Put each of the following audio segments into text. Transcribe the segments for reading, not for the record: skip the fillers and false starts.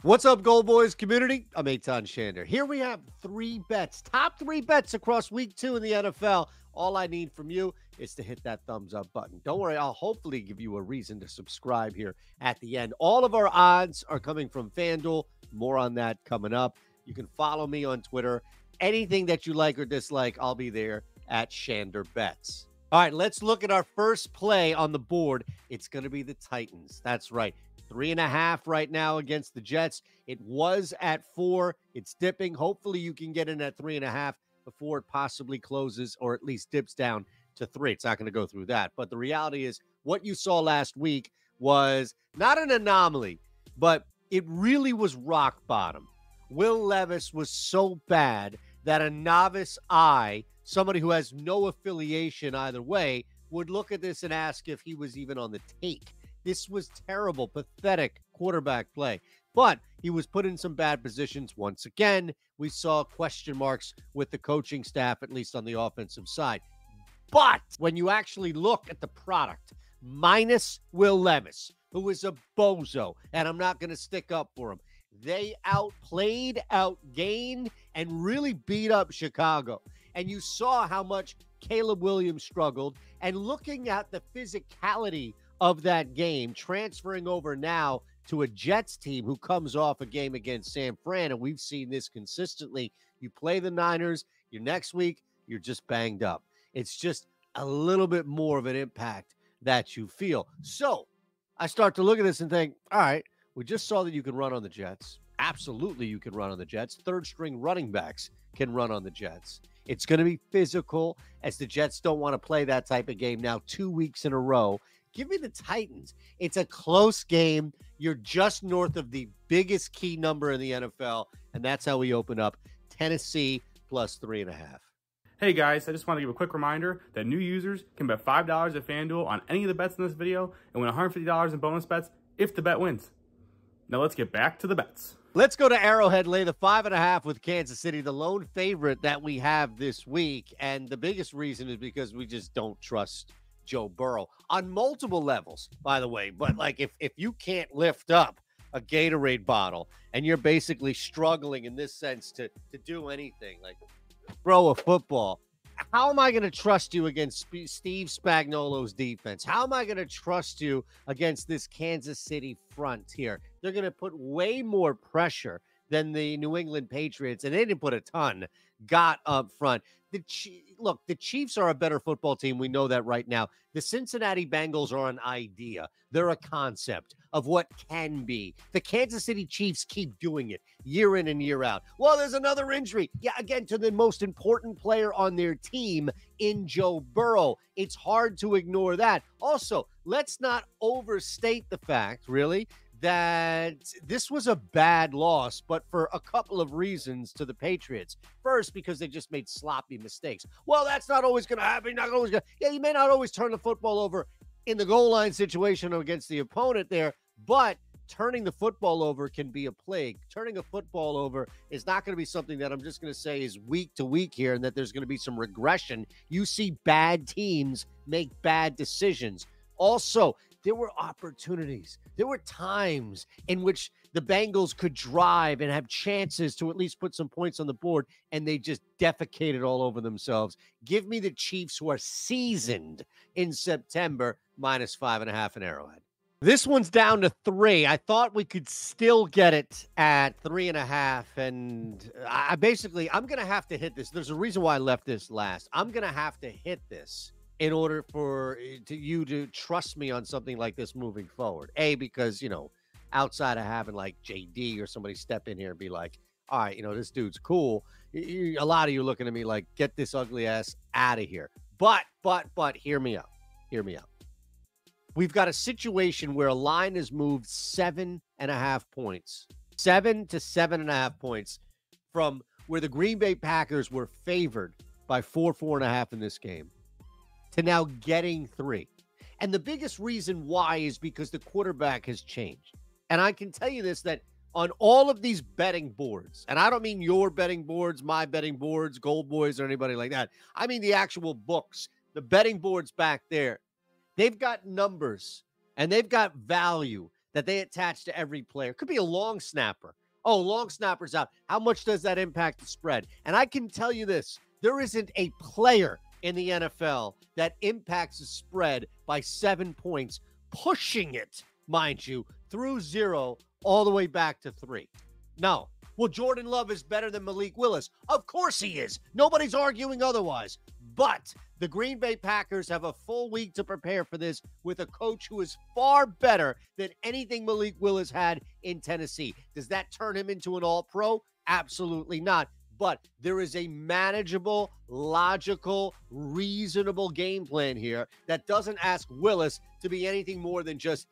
What's up, GoldBoys community? I'm Eytan Shander. Here we have three bets, top three bets across week 2 in the NFL. All I need from you is to hit that thumbs up button. Don't worry, I'll hopefully give you a reason to subscribe here at the end. All of our odds are coming from FanDuel. More on that coming up. You can follow me on Twitter. Anything that you like or dislike, I'll be there at Shander Bets. All right, let's look at our first play on the board. It's going to be the Titans. That's right. 3.5 right now against the Jets. It was at 4. It's dipping. Hopefully you can get in at 3.5 before it possibly closes or at least dips down to 3. It's not going to go through that. But the reality is what you saw last week was not an anomaly, but it really was rock bottom. Will Levis was so bad that a novice eye, somebody who has no affiliation either way, would look at this and ask if he was even on the take. This was terrible, pathetic quarterback play. But he was put in some bad positions once again. We saw question marks with the coaching staff, at least on the offensive side. But when you actually look at the product, minus Will Levis, who is a bozo, and I'm not going to stick up for him, they outplayed, outgained, and really beat up Chicago. And you saw how much Caleb Williams struggled. And looking at the physicality of that game, transferring over now to a Jets team who comes off a game against San Fran, and we've seen this consistently. You play the Niners, your next week, you're just banged up. It's just a little bit more of an impact that you feel. So I start to look at this and think, all right, we just saw that you can run on the Jets. Absolutely, you can run on the Jets. Third-string running backs can run on the Jets. It's going to be physical, as the Jets don't want to play that type of game now 2 weeks in a row. Give me the Titans. It's a close game. You're just north of the biggest key number in the NFL, and that's how we open up Tennessee plus 3.5. Hey guys, I just want to give a quick reminder that new users can bet $5 at FanDuel on any of the bets in this video and win $150 in bonus bets if the bet wins. Now let's get back to the bets. Let's go to Arrowhead, lay the 5.5 with Kansas City, the lone favorite that we have this week. And the biggest reason is because we just don't trust Joe Burrow on multiple levels, by the way. But like if you can't lift up a Gatorade bottle and you're basically struggling in this sense to do anything, like throw a football, how am I going to trust you against Steve Spagnuolo's defense? How am I going to trust you against this Kansas City front here? They're going to put way more pressure than the New England Patriots, and they didn't put a ton, got up front. Look, the Chiefs are a better football team. We know that right now. The Cincinnati Bengals are an idea. They're a concept of what can be. The Kansas City Chiefs keep doing it year in and year out. Well, there's another injury. Yeah, again, to the most important player on their team in Joe Burrow. It's hard to ignore that. Also, let's not overstate the fact, really, that this was a bad loss, but for a couple of reasons to the Patriots. First, because they just made sloppy mistakes. Well, that's not always going to happen. Not always going. Yeah, you may not always turn the football over in the goal line situation or against the opponent there, but turning the football over can be a plague. Turning a football over is not going to be something that I'm just going to say is week to week here and that there's going to be some regression. You see bad teams make bad decisions. Also, there were opportunities. There were times in which the Bengals could drive and have chances to at least put some points on the board, and they just defecated all over themselves. Give me the Chiefs, who are seasoned in September, minus 5.5 in Arrowhead. This one's down to 3. I thought we could still get it at 3.5, and I'm going to have to hit this. There's a reason why I left this last. I'm going to have to hit this in order for you to trust me on something like this moving forward. A, because, outside of having like JD or somebody step in here and be like, all right, this dude's cool. A lot of you looking at me like, get this ugly ass out of here. But hear me out. Hear me out. We've got a situation where a line has moved 7.5 points, 7 to 7.5 points from where the Green Bay Packers were favored by 4.5 in this game to now getting 3. And the biggest reason why is because the quarterback has changed. And I can tell you this, that on all of these betting boards, and I don't mean your betting boards, my betting boards, GoldBoys, or anybody like that. I mean the actual books, the betting boards back there. They've got numbers and they've got value that they attach to every player. Could be a long snapper. Oh, long snapper's out. How much does that impact the spread? And I can tell you this, there isn't a player in the NFL that impacts the spread by 7 points, pushing it, mind you, through 0 all the way back to 3. No. Well, Jordan Love is better than Malik Willis. Of course he is. Nobody's arguing otherwise. But the Green Bay Packers have a full week to prepare for this with a coach who is far better than anything Malik Willis had in Tennessee. Does that turn him into an all-pro? Absolutely not. But there is a manageable, logical, reasonable game plan here that doesn't ask Willis to be anything more than just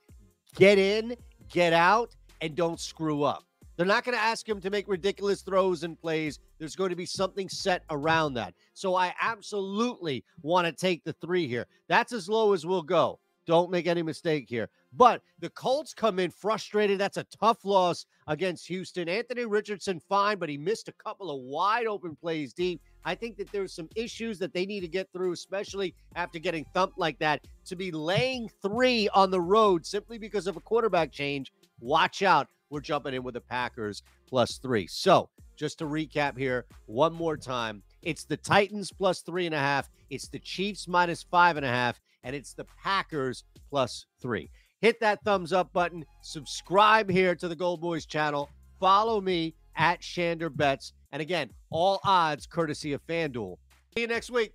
get in, get out, and don't screw up. They're not going to ask him to make ridiculous throws and plays. There's going to be something set around that. So I absolutely want to take the 3 here. That's as low as we'll go. Don't make any mistake here. But the Colts come in frustrated. That's a tough loss against Houston. Anthony Richardson, fine, but he missed a couple of wide open plays deep. I think that there's some issues that they need to get through, especially after getting thumped like that. To be laying 3 on the road simply because of a quarterback change, watch out. We're jumping in with the Packers +3. So just to recap here one more time, it's the Titans +3.5. It's the Chiefs -5.5. And it's the Packers +3. Hit that thumbs up button. Subscribe here to the GoldBoys channel. Follow me at Shander Bets. And again, all odds courtesy of FanDuel. See you next week.